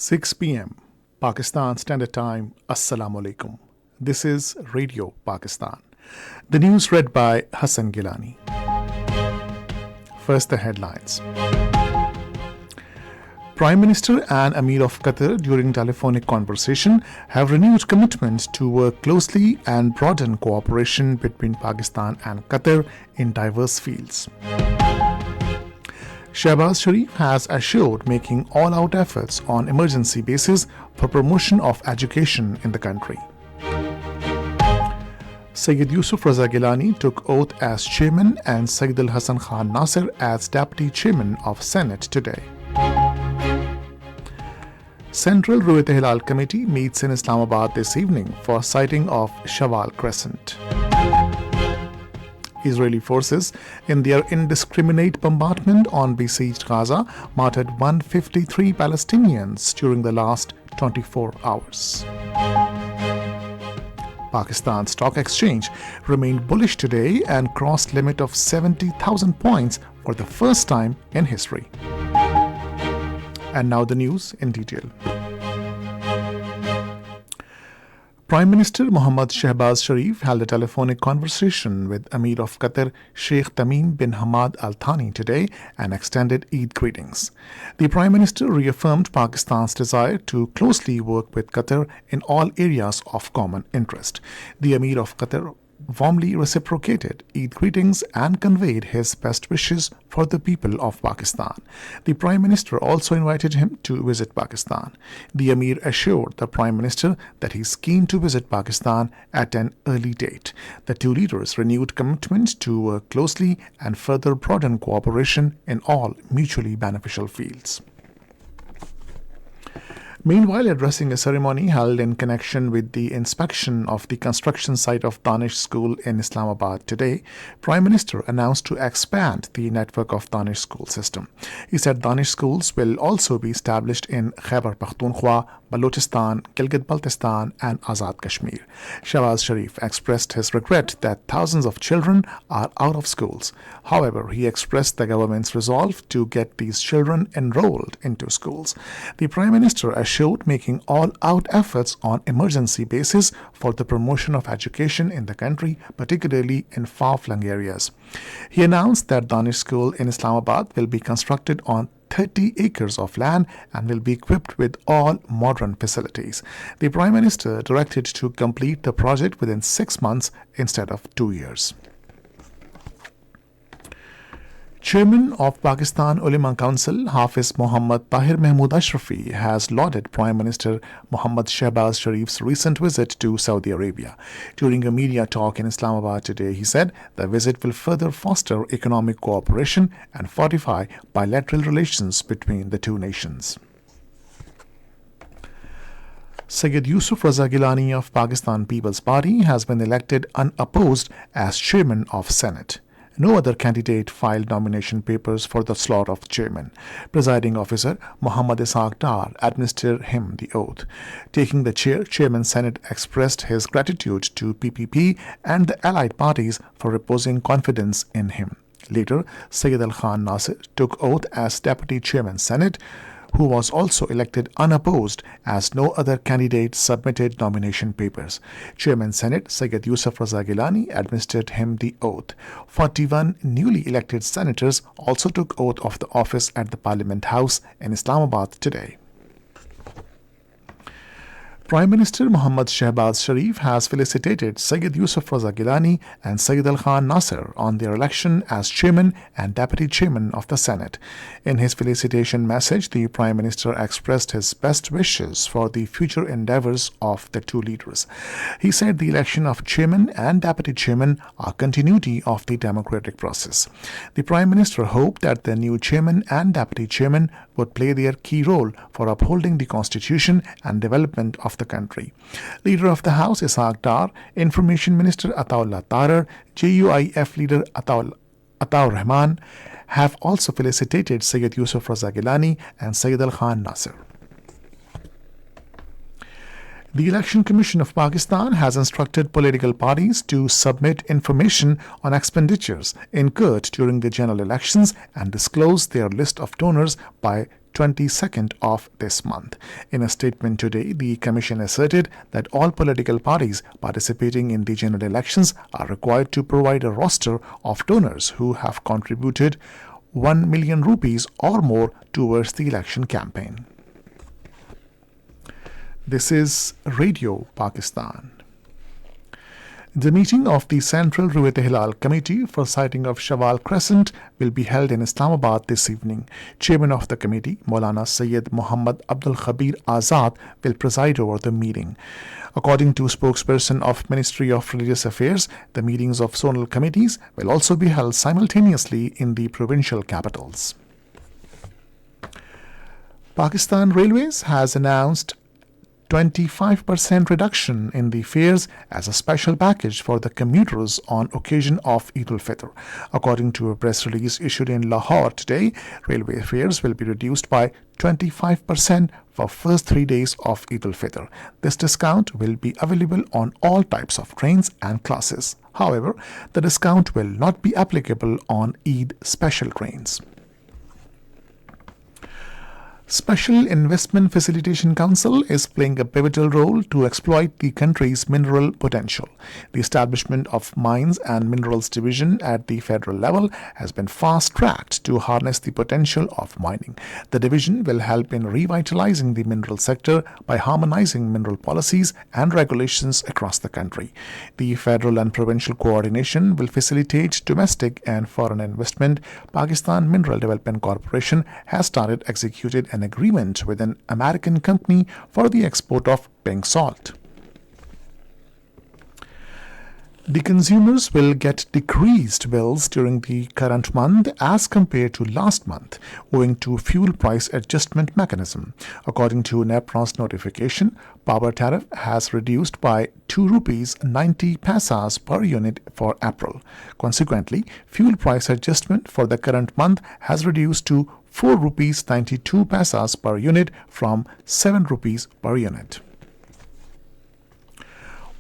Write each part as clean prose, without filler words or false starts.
6 p.m. Pakistan Standard Time. Assalamu alaikum. This is Radio Pakistan. The news read by Hassan Gilani. First, the headlines. Prime Minister and Emir of Qatar during telephonic conversation have renewed commitment to work closely and broaden cooperation between Pakistan and Qatar in diverse fields. Shehbaz Sharif has assured making all-out efforts on emergency basis for promotion of education in the country. Sayyid Yusuf Raza Gilani took oath as chairman and Sayyid Al Hassan Khan Nasir as deputy chairman of Senate today. Central Ruwayat Hilal Committee meets in Islamabad this evening for sighting of Shawwal Crescent. Israeli forces, in their indiscriminate bombardment on besieged Gaza, martyred 153 Palestinians during the last 24 hours. Pakistan Stock Exchange remained bullish today and crossed limit of 70,000 points for the first time in history. And now the news in detail. Prime Minister Mohammad Shehbaz Sharif held a telephonic conversation with Emir of Qatar Sheikh Tamim bin Hamad Al Thani today and extended Eid greetings. The Prime Minister reaffirmed Pakistan's desire to closely work with Qatar in all areas of common interest. The Emir of Qatar warmly reciprocated Eid greetings and conveyed his best wishes for the people of Pakistan. The Prime Minister also invited him to visit Pakistan. The Emir assured the Prime Minister that he is keen to visit Pakistan at an early date. The two leaders renewed commitment to work closely and further broaden cooperation in all mutually beneficial fields. Meanwhile, addressing a ceremony held in connection with the inspection of the construction site of Danish School in Islamabad today, Prime Minister announced to expand the network of Danish school system. He said Danish schools will also be established in Khyber Pakhtunkhwa, Balochistan, Gilgit-Baltistan and Azad Kashmir. Shehbaz Sharif expressed his regret that thousands of children are out of schools. However, he expressed the government's resolve to get these children enrolled into schools. The Prime Minister assured making all-out efforts on emergency basis for the promotion of education in the country, particularly in far-flung areas. He announced that Danish School in Islamabad will be constructed on 30 acres of land and will be equipped with all modern facilities. The Prime Minister directed to complete the project within 6 months instead of 2 years. Chairman of Pakistan Ulema Council, Hafiz Muhammad Tahir Mahmood Ashrafi, has lauded Prime Minister Mohammad Shehbaz Sharif's recent visit to Saudi Arabia. During a media talk in Islamabad today, he said the visit will further foster economic cooperation and fortify bilateral relations between the two nations. Sayyid Yusuf Raza Gilani of Pakistan People's Party has been elected unopposed as chairman of Senate. No other candidate filed nomination papers for the slot of chairman. Presiding officer Muhammad Ishaq Dar administered him the oath. Taking the chair, Chairman Senate expressed his gratitude to PPP and the allied parties for reposing confidence in him. Later, Sayyid Al Khan Nasir took oath as Deputy Chairman Senate, who was also elected unopposed as no other candidate submitted nomination papers. Chairman Senate Sayyid Yusuf Raza Gilani administered him the oath. 41 newly elected senators also took oath of the office at the Parliament House in Islamabad today. Prime Minister Mohammad Shehbaz Sharif has felicitated Sayyid Yusuf Raza Gilani and Sayyid Al Khan Nasir on their election as chairman and deputy chairman of the Senate. In his felicitation message, the Prime Minister expressed his best wishes for the future endeavors of the two leaders. He said the election of chairman and deputy chairman are continuity of the democratic process. The Prime Minister hoped that the new chairman and deputy chairman would play their key role for upholding the constitution and development of the country. Leader of the House Ishaq Dar, Information Minister Ataullah Tarar, JUIF Leader Ataur Rahman have also felicitated Sayyid Yusuf Raza Gilani and Sayyid Al Khan Nasir. The Election Commission of Pakistan has instructed political parties to submit information on expenditures incurred during the general elections and disclose their list of donors by 22nd of this month. In a statement today, the Commission asserted that all political parties participating in the general elections are required to provide a roster of donors who have contributed 1 million rupees or more towards the election campaign. This is Radio Pakistan. The meeting of the Central Ruwayat Hilal Committee for sighting of Shawwal Crescent will be held in Islamabad this evening. Chairman of the committee, Maulana Sayyid Muhammad Abdul Khabir Azad, will preside over the meeting. According to spokesperson of Ministry of Religious Affairs, the meetings of zonal committees will also be held simultaneously in the provincial capitals. Pakistan Railways has announced 25% reduction in the fares as a special package for the commuters on occasion of Eid al-Fitr. According to a press release issued in Lahore today, railway fares will be reduced by 25% for first 3 days of Eid al-Fitr. This discount will be available on all types of trains and classes. However, the discount will not be applicable on Eid special trains. Special Investment Facilitation Council is playing a pivotal role to exploit the country's mineral potential. The establishment of Mines and Minerals Division at the federal level has been fast-tracked to harness the potential of mining. The division will help in revitalizing the mineral sector by harmonizing mineral policies and regulations across the country. The federal and provincial coordination will facilitate domestic and foreign investment. Pakistan Mineral Development Corporation has started executing an agreement with an American company for the export of pink salt. The consumers will get decreased bills during the current month as compared to last month, owing to fuel price adjustment mechanism. According to NEPRA's notification, power tariff has reduced by 2 rupees 90 paisas per unit for April. Consequently, fuel price adjustment for the current month has reduced to 4 rupees 92 paisas per unit from 7 rupees per unit.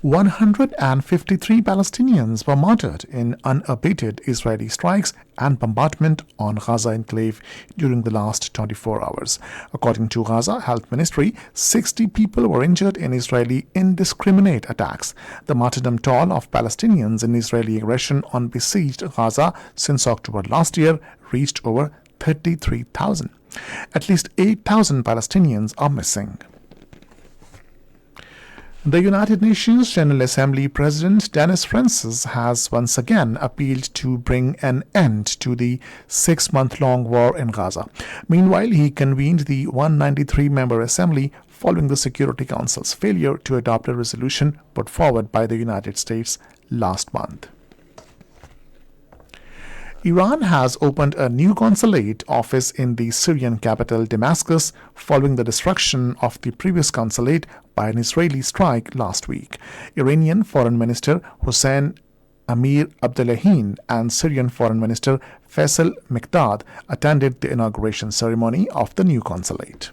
153 Palestinians were martyred in unabated Israeli strikes and bombardment on Gaza enclave during the last 24 hours. According to Gaza Health Ministry, 60 people were injured in Israeli indiscriminate attacks. The martyrdom toll of Palestinians in Israeli aggression on besieged Gaza since October last year reached over 33,000. At least 8,000 Palestinians are missing. The United Nations General Assembly President Dennis Francis has once again appealed to bring an end to the 6-month-long war in Gaza. Meanwhile, he convened the 193-member Assembly following the Security Council's failure to adopt a resolution put forward by the United States last month. Iran has opened a new consulate office in the Syrian capital Damascus following the destruction of the previous consulate by an Israeli strike last week. Iranian Foreign Minister Hossein Amir Abdullahian and Syrian Foreign Minister Faisal Mikdad attended the inauguration ceremony of the new consulate.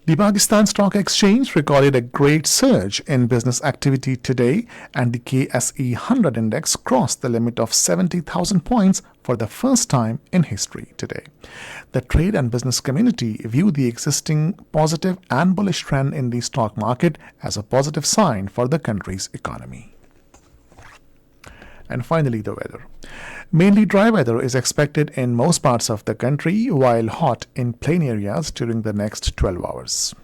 The Pakistan Stock Exchange recorded a great surge in business activity today, and the KSE 100 index crossed the limit of 70,000 points for the first time in history today. The trade and business community view the existing positive and bullish trend in the stock market as a positive sign for the country's economy. And finally, the weather. Mainly dry weather is expected in most parts of the country, while hot in plain areas during the next 12 hours.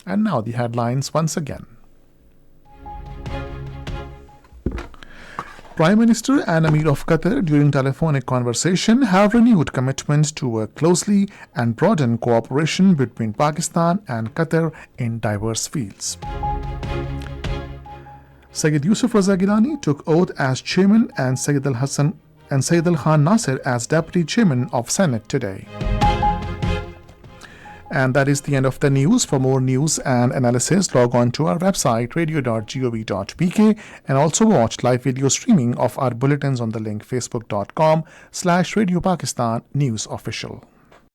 And now the headlines once again. Prime Minister and Emir of Qatar during telephonic conversation have renewed commitment to work closely and broaden cooperation between Pakistan and Qatar in diverse fields. Sayyid Yusuf Raza Gilani took oath as chairman and Sayyid Al Khan Nasir as deputy chairman of Senate today. And that is the end of the news. For more news and analysis, log on to our website radio.gov.pk and also watch live video streaming of our bulletins on the link facebook.com/Radio Pakistan News Official.